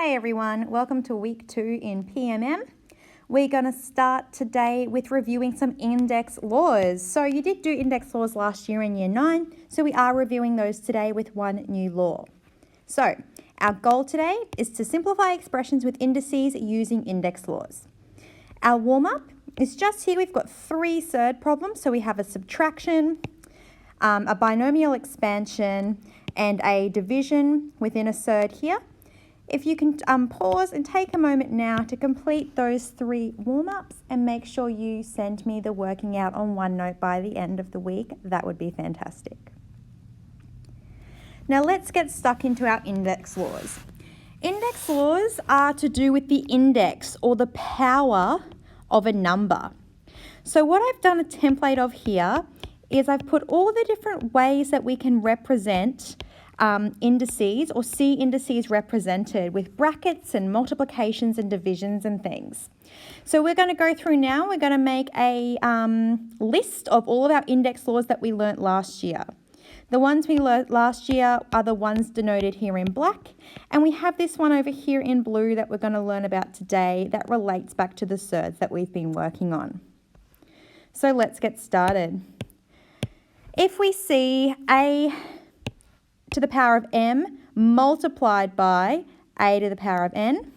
Hey everyone, welcome to week 2 in PMM. We're going to start today with reviewing some index laws. So you did do index laws last year in year 9, so we are reviewing those today with one new law. So our goal today is to simplify expressions with indices using index laws. Our warm-up is just here. We've got 3 surd problems. So we have a subtraction, a binomial expansion, and a division within a surd here. If you can pause and take a moment now to complete those 3 warm-ups and make sure you send me the working out on OneNote by the end of the week, that would be fantastic. Now let's get stuck into our index laws. Index laws are to do with the index or the power of a number. So what I've done a template of here is I've put all the different ways that we can represent indices or see indices represented with brackets and multiplications and divisions and things. So we're going to go through now. We're going to make a list of all of our index laws that we learnt last year. The ones we learnt last year are the ones denoted here in black, and we have this one over here in blue that we're going to learn about today that relates back to the surds that we've been working on. So let's get started. If we see a to the power of m multiplied by a to the power of n,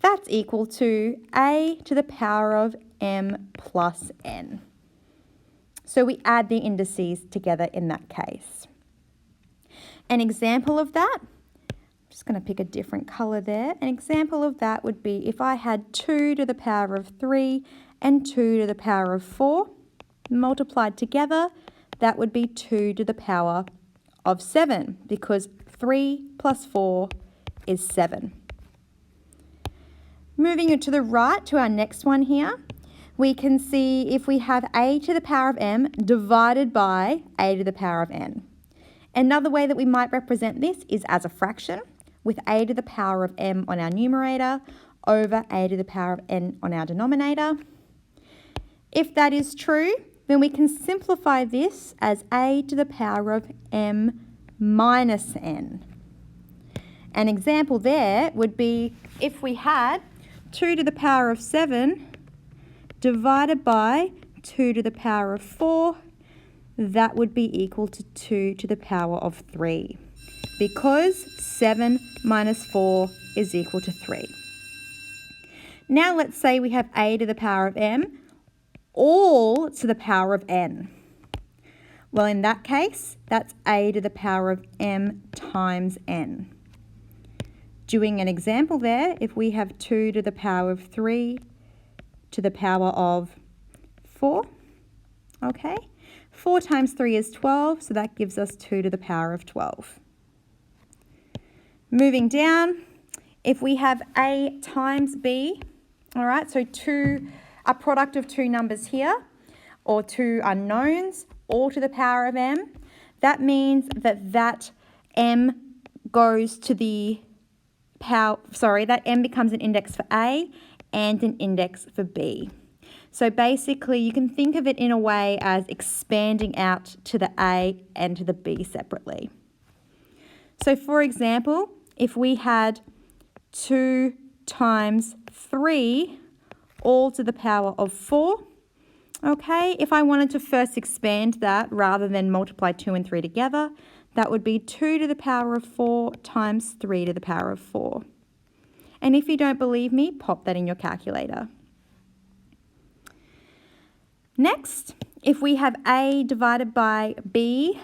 that's equal to a to the power of m plus n. So we add the indices together in that case. An example of that, I'm just going to pick a different colour there. An example of that would be if I had 2 to the power of 3 and 2 to the power of 4 multiplied together, that would be 2 to the power of 7, because 3 plus 4 is 7. Moving it to the right to our next one here, we can see if we have a to the power of m divided by a to the power of n. Another way that we might represent this is as a fraction, with a to the power of m on our numerator over a to the power of n on our denominator. If that is true, then we can simplify this as a to the power of m minus n. An example there would be if we had 2 to the power of 7 divided by 2 to the power of 4, that would be equal to 2 to the power of 3, because 7 minus 4 is equal to 3. Now let's say we have a to the power of m all to the power of n. Well, in that case, that's a to the power of m times n. Doing an example there, if we have 2 to the power of 3 to the power of 4, okay? 4 times 3 is 12, so that gives us 2 to the power of 12. Moving down, if we have a times b, all right, so a product of 2 numbers here, or 2 unknowns, all to the power of m, that means that m goes to the power, that m becomes an index for a and an index for b. So basically you can think of it in a way as expanding out to the a and to the b separately. So for example, if we had 2 times 3 all to the power of 4, okay, if I wanted to first expand that rather than multiply 2 and 3 together, that would be 2 to the power of 4 times 3 to the power of 4. And if you don't believe me, pop that in your calculator. Next, if we have a divided by b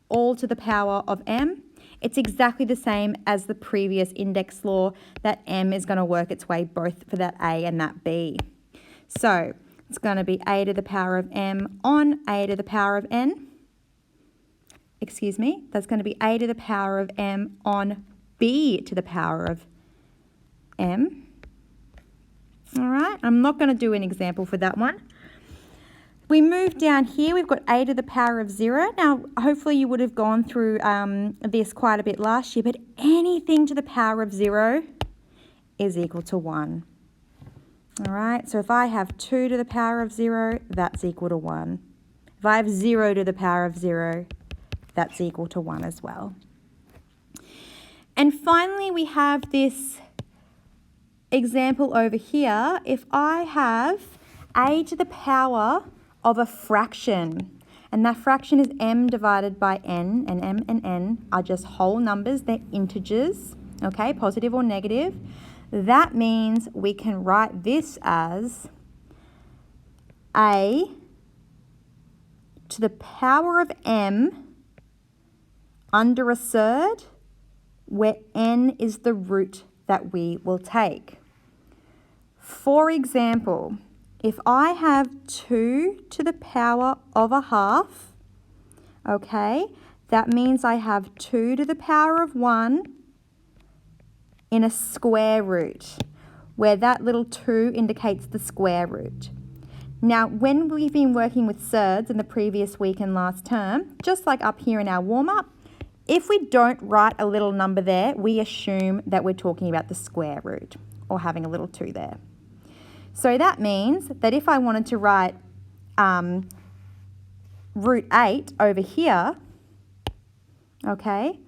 all to the power of m, it's exactly the same as the previous index law that m is going to work its way both for that a and that b. So it's going to be a to the power of m on a to the power of n. Excuse me, that's going to be a to the power of m on b to the power of m. All right, I'm not going to do an example for that one. We move down here, we've got a to the power of 0. Now, hopefully you would have gone through this quite a bit last year, but anything to the power of 0 is equal to 1. All right, so if I have 2 to the power of 0, that's equal to 1. If I have 0 to the power of 0, that's equal to 1 as well. And finally, we have this example over here, if I have a to the power of a fraction, and that fraction is m divided by n, and m and n are just whole numbers, they're integers, okay, positive or negative. That means we can write this as a to the power of m under a surd, where n is the root that we will take. For example, if I have 2 to the power of a half, okay, that means I have 2 to the power of 1 in a square root, where that little 2 indicates the square root. Now, when we've been working with surds in the previous week and last term, just like up here in our warm-up, if we don't write a little number there, we assume that we're talking about the square root or having a little 2 there. So that means that if I wanted to write root 8 over here, okay,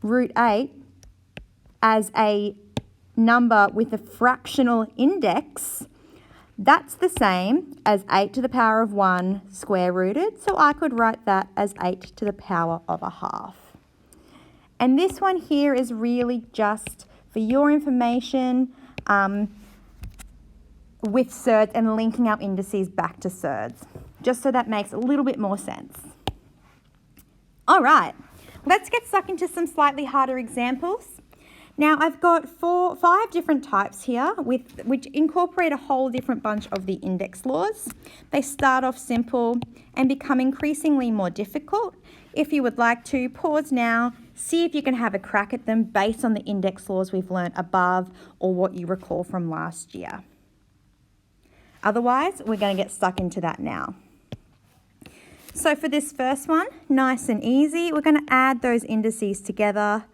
root 8 as a number with a fractional index, that's the same as 8 to the power of 1 square rooted. So I could write that as 8 to the power of a half. And this one here is really just for your information, with surds and linking our indices back to surds, just so that makes a little bit more sense. All right, let's get stuck into some slightly harder examples. Now I've got 5 different types here which incorporate a whole different bunch of the index laws. They start off simple and become increasingly more difficult. If you would like to, pause now, see if you can have a crack at them based on the index laws we've learnt above or what you recall from last year. Otherwise, we're going to get stuck into that now. So for this first one, nice and easy, we're going to add those indices together,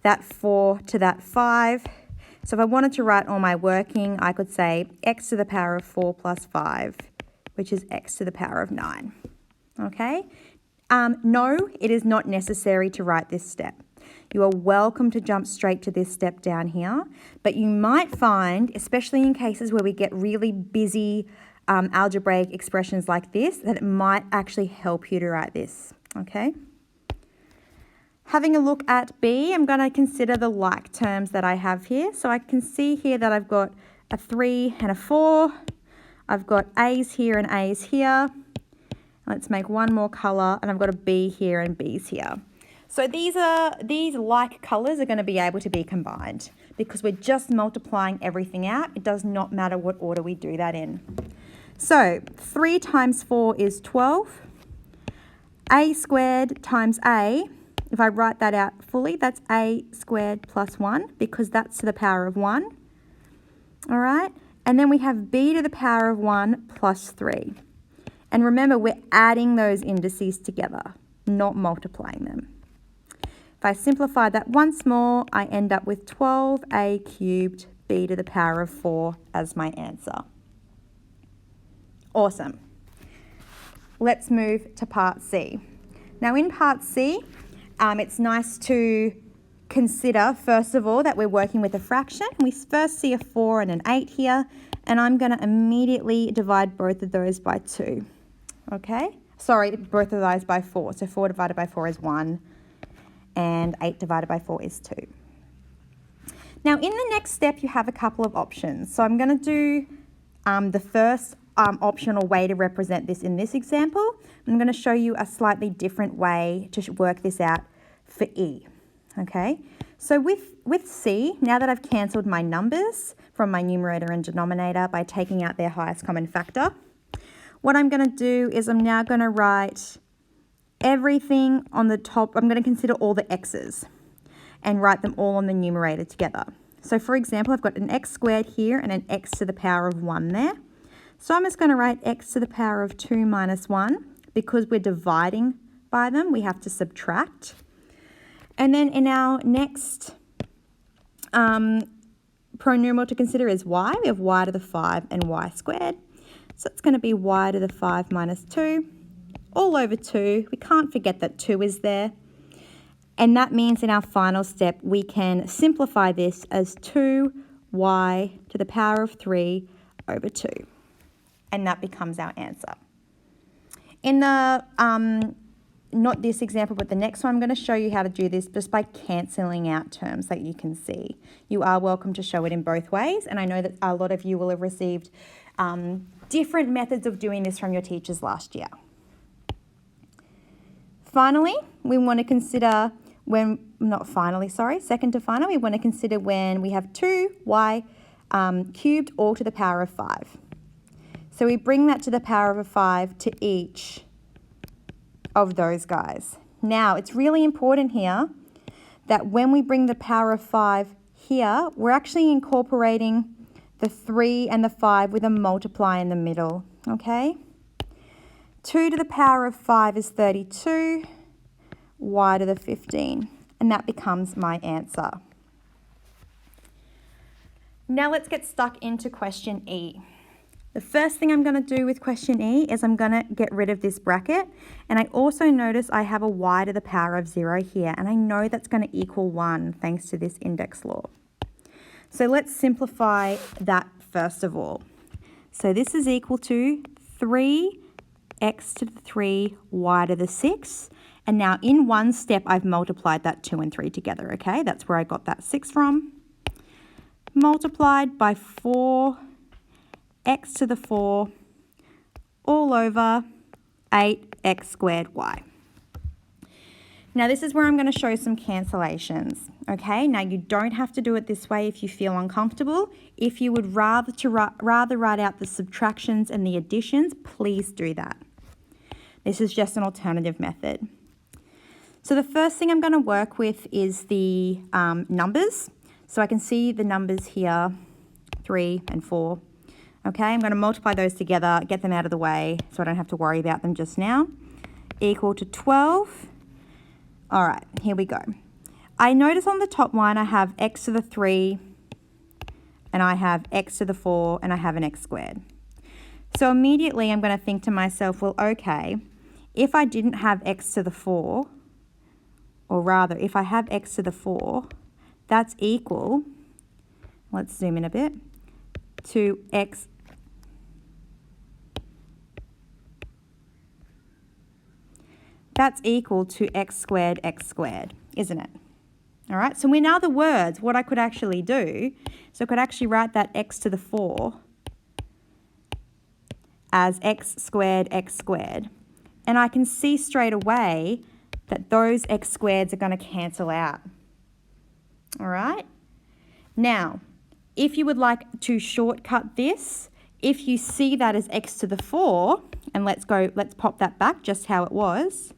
that 4 to that 5. So if I wanted to write all my working, I could say x to the power of 4 plus 5, which is x to the power of 9. Okay? No, it is not necessary to write this step. You are welcome to jump straight to this step down here, but you might find, especially in cases where we get really busy algebraic expressions like this, that it might actually help you to write this, okay? Having a look at B, I'm going to consider the like terms that I have here. So I can see here that I've got a 3 and a 4. I've got A's here and A's here. Let's make one more colour, and I've got a B here and B's here. So these like colours are going to be able to be combined because we're just multiplying everything out. It does not matter what order we do that in. So 3 times 4 is 12. A squared times A, if I write that out fully, that's A squared plus 1 because that's to the power of 1. All right, and then we have B to the power of 1 plus 3. And remember, we're adding those indices together, not multiplying them. If I simplify that once more, I end up with 12a cubed b to the power of 4 as my answer. Awesome. Let's move to part C. Now in part C, it's nice to consider, first of all, that we're working with a fraction. We first see a 4 and an 8 here, and I'm going to immediately divide both of those by 2. Okay? Sorry, both of those by 4. So 4 divided by 4 is 1, and 8 divided by 4 is 2. Now, in the next step, you have a couple of options. So I'm going to do the first optional way to represent this in this example. I'm going to show you a slightly different way to work this out for E. Okay? So with C, now that I've cancelled my numbers from my numerator and denominator by taking out their highest common factor, what I'm going to do is I'm now going to write everything on the top. I'm going to consider all the x's and write them all on the numerator together. So for example, I've got an x squared here and an x to the power of 1 there. So I'm just going to write x to the power of 2 minus 1. Because we're dividing by them, we have to subtract. And then in our next pronumeral to consider is y. We have y to the 5 and y squared. So it's going to be y to the 5 minus 2 all over 2. We can't forget that 2 is there. And that means in our final step, we can simplify this as 2y y to the power of 3 over 2. And that becomes our answer. In the, not this example, but the next one, I'm going to show you how to do this just by cancelling out terms that you can see. You are welcome to show it in both ways, and I know that a lot of you will have received different methods of doing this from your teachers last year. Finally, we want to consider second to final, we want to consider when we have 2y cubed all to the power of 5. So we bring that to the power of 5 to each of those guys. Now, it's really important here that when we bring the power of 5 here, we're actually incorporating the 3 and the 5 with a multiply in the middle, okay? 2 to the power of 5 is 32, y to the 15, and that becomes my answer. Now let's get stuck into question E. The first thing I'm going to do with question E is I'm going to get rid of this bracket, and I also notice I have a y to the power of 0 here, and I know that's going to equal 1 thanks to this index law. So let's simplify that first of all. So this is equal to 3x to the 3, y to the 6, and now in one step I've multiplied that 2 and 3 together, okay? That's where I got that 6 from. Multiplied by 4 x to the 4 all over 8x squared y. Now this is where I'm going to show some cancellations, okay? Now you don't have to do it this way if you feel uncomfortable. If you would rather write out the subtractions and the additions, please do that. This is just an alternative method. So the first thing I'm going to work with is the numbers. So I can see the numbers here, 3 and 4. Okay, I'm going to multiply those together, get them out of the way so I don't have to worry about them just now. Equal to 12. All right, here we go. I notice on the top line I have x to the 3, and I have x to the 4, and I have an x squared. So immediately I'm going to think to myself, well, okay, if I didn't have x to the 4, or rather, if I have x to the 4, that's equal, let's zoom in a bit, to x. That's equal to x squared, isn't it? All right, so in other words, what I could actually do, so I could actually write that x to the 4 as x squared, and I can see straight away that those x squareds are going to cancel out. All right, now, if you would like to shortcut this, if you see that as x to the 4, and let's pop that back just how it was.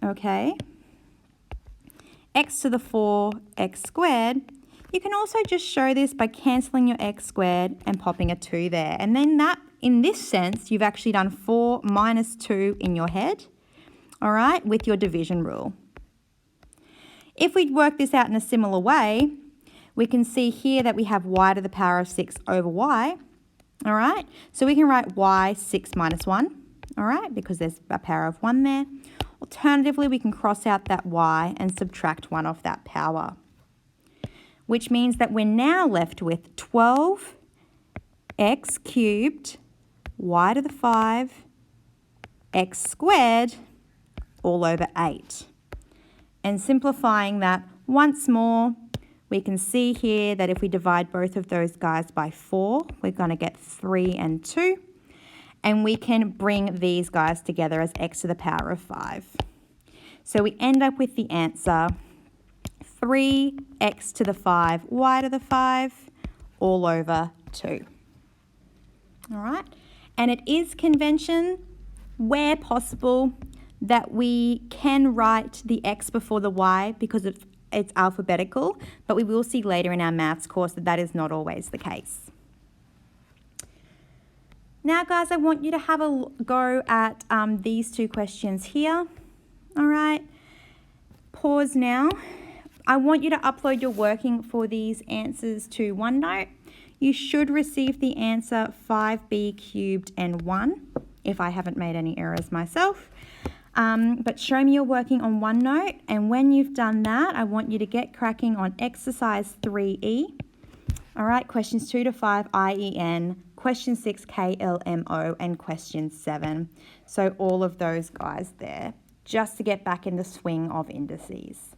Okay, x to the 4, x squared. You can also just show this by cancelling your x squared and popping a 2 there. And then that, in this sense, you've actually done 4 minus 2 in your head, all right, with your division rule. If we work this out in a similar way, we can see here that we have y to the power of 6 over y, all right? So we can write y 6 minus 1, all right, because there's a power of 1 there. Alternatively, we can cross out that y and subtract 1 off that power, which means that we're now left with 12x cubed y to the 5 x squared all over 8. And simplifying that once more, we can see here that if we divide both of those guys by 4, we're going to get 3 and 2. And we can bring these guys together as x to the power of 5. So we end up with the answer 3x to the 5, y to the 5, all over 2. All right, and it is convention, where possible, that we can write the x before the y because it's alphabetical, but we will see later in our maths course that that is not always the case. Now, guys, I want you to have a go at these two questions here. All right, pause now. I want you to upload your working for these answers to OneNote. You should receive the answer 5b cubed and 1, if I haven't made any errors myself. But show me your working on OneNote, and when you've done that, I want you to get cracking on exercise 3E. All right, questions 2 to 5, IEN, question 6, KLMO, and question 7. So all of those guys there, just to get back in the swing of indices.